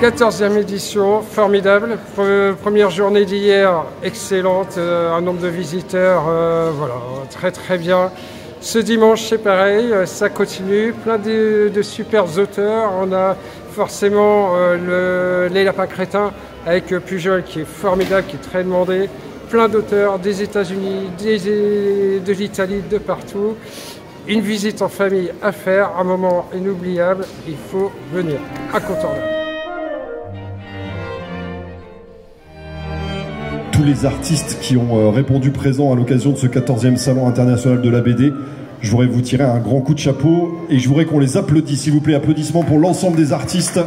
14e édition, formidable. Première journée d'hier, excellente. Un nombre de visiteurs, voilà, très très bien. Ce dimanche, c'est pareil, ça continue. Plein de super auteurs. On a forcément les lapins crétins avec Pujol qui est formidable, qui est très demandé. Plein d'auteurs des États-Unis, de l'Italie, de partout. Une visite en famille à faire, un moment inoubliable. Il faut venir, incontournable. Tous les artistes qui ont répondu présent à l'occasion de ce 14e Salon international de la BD, je voudrais vous tirer un grand coup de chapeau et je voudrais qu'on les applaudisse, s'il vous plaît. Applaudissements pour l'ensemble des artistes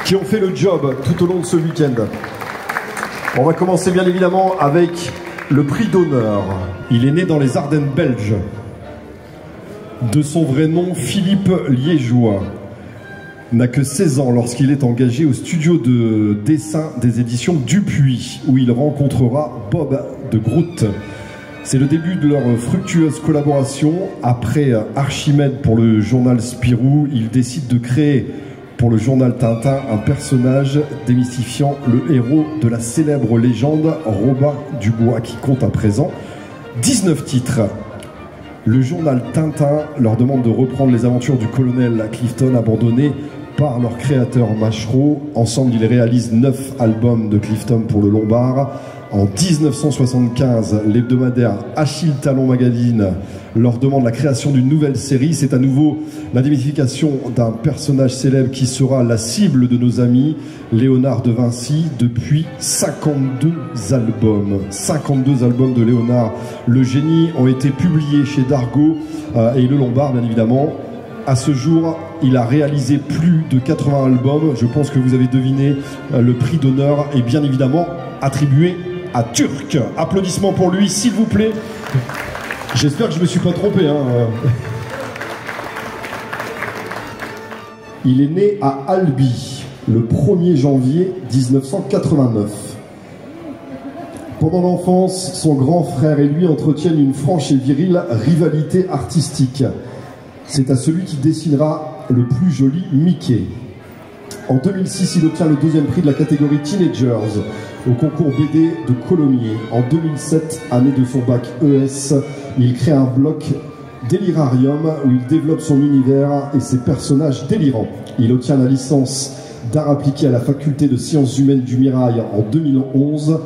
qui ont fait le job tout au long de ce week-end. On va commencer bien évidemment avec le prix d'honneur. Il est né dans les Ardennes belges. De son vrai nom, Philippe Liégeois. N'a que 16 ans lorsqu'il est engagé au studio de dessin des éditions Dupuis, où il rencontrera Bob de Groot. C'est le début de leur fructueuse collaboration. Après Archimède pour le journal Spirou, il décide de créer pour le journal Tintin un personnage démystifiant le héros de la célèbre légende Robin Dubois, qui compte à présent 19 titres. Le journal Tintin leur demande de reprendre les aventures du colonel Clifton abandonné par leur créateur Machereau. Ensemble, ils réalisent 9 albums de Clifton pour le Lombard. En 1975, l'hebdomadaire Achille Talon Magazine leur demande la création d'une nouvelle série. C'est à nouveau la démystification d'un personnage célèbre qui sera la cible de nos amis, Léonard de Vinci, depuis 52 albums. 52 albums de Léonard le Génie ont été publiés chez Dargaud et le Lombard, bien évidemment. À ce jour, il a réalisé plus de 80 albums. Je pense que vous avez deviné, le prix d'honneur est bien évidemment attribué à Turc. Applaudissements pour lui, s'il vous plaît. J'espère que je ne me suis pas trompé. Il est né à Albi le 1er janvier 1989. Pendant l'enfance, son grand frère et lui entretiennent une franche et virile rivalité artistique. C'est à celui qui dessinera le plus joli Mickey. En 2006, il obtient le 2e prix de la catégorie Teenagers au concours BD de Colomiers. En 2007, année de son bac ES, il crée un bloc Délirarium où il développe son univers et ses personnages délirants. Il obtient la licence d'art appliqué à la faculté de sciences humaines du Mirail en 2011.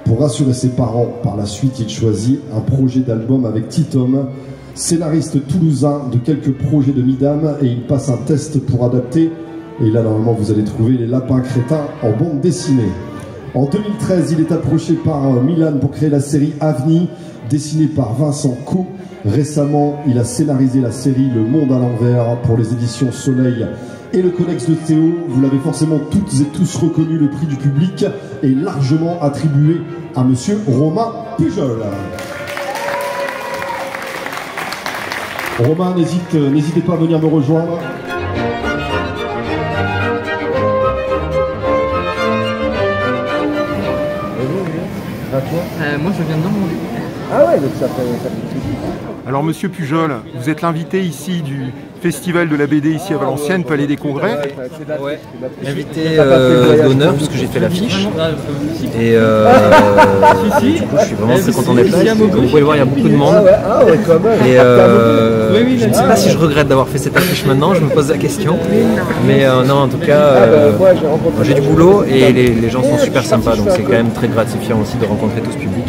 Pour rassurer ses parents, par la suite, il choisit un projet d'album avec Titom, scénariste toulousain de quelques projets de Midam, et il passe un test pour adapter. Et là, normalement, vous allez trouver les lapins crétins en bande dessinée. En 2013, il est approché par Milan pour créer la série Avni, dessinée par Vincent Co. Récemment, il a scénarisé la série Le Monde à l'envers pour les éditions Soleil et le Codex de Théo. Vous l'avez forcément toutes et tous reconnu, le prix du public est largement attribué à monsieur Romain Pujol. Romain, n'hésitez pas à venir me rejoindre. Moi je viens de Normandie. Ah ouais, donc ça fait plaisir. Alors Monsieur Pujol, vous êtes l'invité ici du Festival de la BD ici à Valenciennes, Palais des Congrès. Ouais, invité d'honneur puisque j'ai fait l'affiche. Et du coup je suis vraiment très content d'être là. Comme vous pouvez le voir, il y a beaucoup de monde. Et je ne sais pas si je regrette d'avoir fait cette affiche maintenant, je me pose la question. Mais non, en tout cas, j'ai du boulot et les gens sont super sympas, donc c'est quand même très gratifiant aussi de rencontrer tout ce public.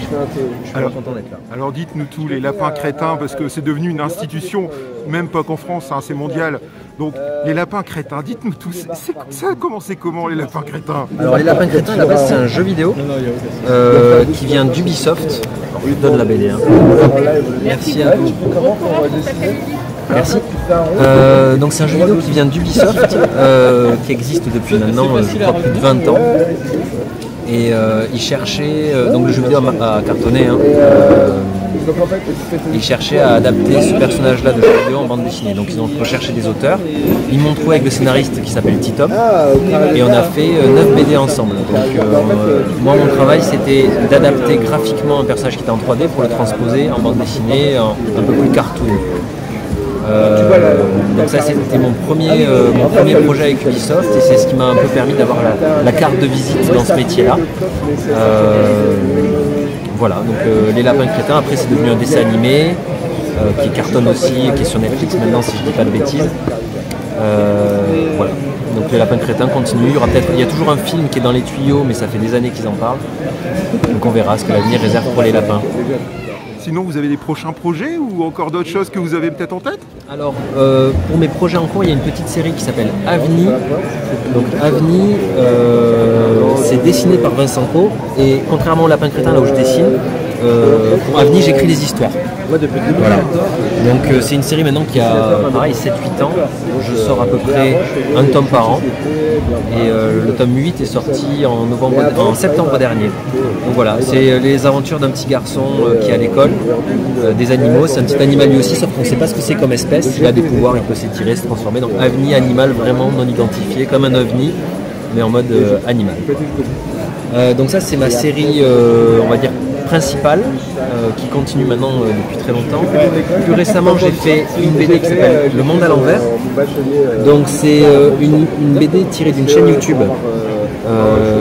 Je suis content d'être là. Alors dites-nous tous, les lapins crétins, parce que c'est devenu une institution, même pas qu'en France, hein, c'est mondial. Donc les lapins crétins, dites-nous tous, ça a commencé comment les lapins crétins? Alors les lapins crétins, à la base c'est un jeu vidéo qui vient d'Ubisoft. Je donne la BD. Hein. Merci à vous. Merci. Donc c'est un jeu vidéo qui vient d'Ubisoft, qui existe depuis maintenant, je crois, plus de 20 ans. Et ils cherchaient, donc le jeu vidéo a cartonné, hein, ils cherchaient à adapter ce personnage-là de jeu vidéo en bande dessinée. Donc ils ont recherché des auteurs, ils m'ont trouvé avec le scénariste qui s'appelle Titom, et on a fait 9 BD ensemble. Donc moi mon travail c'était d'adapter graphiquement un personnage qui était en 3D pour le transposer en bande dessinée, un peu plus cartoon. Donc ça c'était mon premier projet avec Ubisoft et c'est ce qui m'a un peu permis d'avoir la carte de visite dans ce métier-là. Voilà, donc Les Lapins Crétins, après c'est devenu un dessin animé qui cartonne aussi, qui est sur Netflix maintenant si je ne dis pas de bêtises. Voilà, donc Les Lapins Crétins continue, il y a toujours un film qui est dans les tuyaux mais ça fait des années qu'ils en parlent. Donc on verra ce que l'avenir réserve pour les lapins. Sinon, vous avez des prochains projets ou encore d'autres choses que vous avez peut-être en tête? Alors, pour mes projets en cours, il y a une petite série qui s'appelle Avni. Donc Avni, c'est dessiné par Vincent Co. Et contrairement au Lapin Crétin, là où je dessine, pour Avni, j'écris des histoires. Voilà. Donc c'est une série maintenant qui a pareil 7-8 ans. Je sors à peu près un tome par an. Et le tome 8 est sorti en septembre dernier. Donc voilà, c'est les aventures d'un petit garçon qui est à l'école, des animaux. C'est un petit animal lui aussi, sauf qu'on ne sait pas ce que c'est comme espèce. Il a des pouvoirs, il peut s'étirer, se transformer. Donc Avni, animal vraiment non identifié, comme un ovni, mais en mode animal. Donc ça c'est ma série, on va dire, principale, qui continue maintenant depuis très longtemps. Plus récemment j'ai fait une BD qui s'appelle Le Monde à l'envers. Donc c'est une BD tirée d'une chaîne YouTube.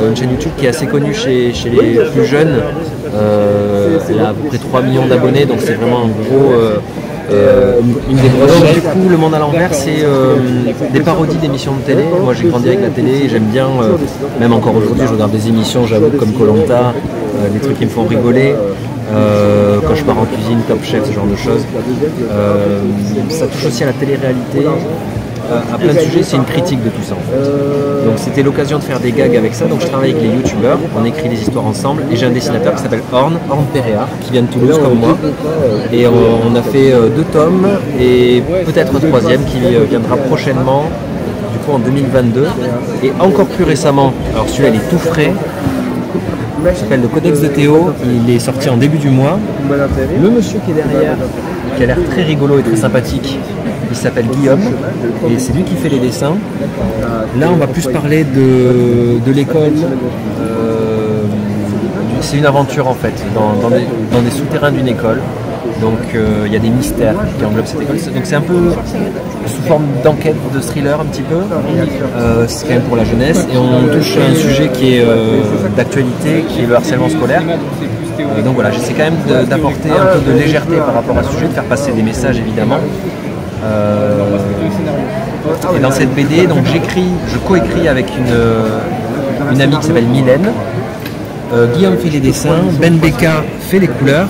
Une chaîne YouTube qui est assez connue chez les plus jeunes. Elle a à peu près 3 millions d'abonnés, donc c'est vraiment un gros... une des grosses chaînes. Du coup, Le Monde à l'envers, c'est des parodies d'émissions de télé. Moi, j'ai grandi avec la télé et j'aime bien, même encore aujourd'hui, je regarde des émissions, j'avoue, comme Koh-Lanta, des trucs qui me font rigoler. Quand je pars en cuisine, Top Chef, ce genre de choses. Ça touche aussi à la télé-réalité. À plein de sujets, c'est une critique de tout ça en fait. Donc c'était l'occasion de faire des gags avec ça, donc je travaille avec les youtubeurs, on écrit des histoires ensemble et j'ai un dessinateur qui s'appelle Orne Perea, qui vient de Toulouse comme moi, et on a fait 2 tomes et peut-être un 3e qui viendra prochainement, du coup en 2022, et encore plus récemment, alors celui-là il est tout frais, il s'appelle le Codex de Théo, il est sorti en début du mois. Le monsieur qui est derrière, qui a l'air très rigolo et très sympathique, il s'appelle Guillaume et c'est lui qui fait les dessins. Là on va plus parler de l'école, c'est une aventure en fait, dans des souterrains d'une école. Donc il y a des mystères qui englobent cette école. Donc c'est un peu sous forme d'enquête, de thriller un petit peu. C'est quand même pour la jeunesse. Et on touche à un sujet qui est d'actualité, qui est le harcèlement scolaire. Donc voilà, j'essaie quand même d'apporter un peu de légèreté par rapport à ce sujet, de faire passer des messages évidemment. Et dans cette BD, donc je coécris avec une amie qui s'appelle Mylène. Guillaume fait les dessins, Ben Becca fait les couleurs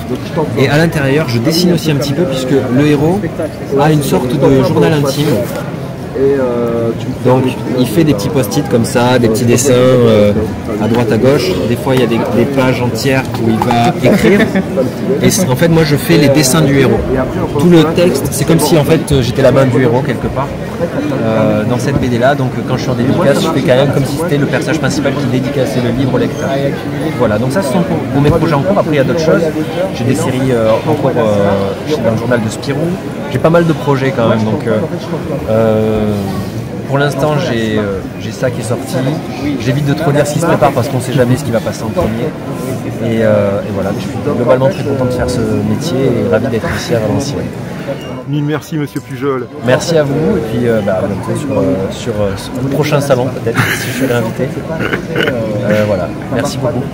et à l'intérieur je dessine aussi un petit peu puisque le héros a une sorte de journal intime. Donc il fait des petits post-it comme ça, des petits dessins à droite à gauche. Des fois il y a des pages entières où il va écrire. Et en fait moi je fais les dessins du héros. Tout le texte, c'est comme si en fait j'étais la main du héros quelque part dans cette BD là. Donc quand je suis en dédicace, je fais quand même comme si c'était le personnage principal qui dédicaçait le livre au lecteur. Voilà, donc ça ce sont pour mes projets en cours. Après il y a d'autres choses. J'ai des séries en cours dans le journal de Spirou. J'ai pas mal de projets quand même. Donc pour l'instant, j'ai ça qui est sorti. J'évite de trop dire ce qui se prépare parce qu'on ne sait jamais ce qui va passer en premier. Et voilà, je suis globalement très content de faire ce métier et ravi d'être ici à Valenciennes. Mille merci, monsieur Pujol. Merci à vous et puis à bientôt sur le prochain salon peut-être si je suis réinvité. Voilà, merci beaucoup.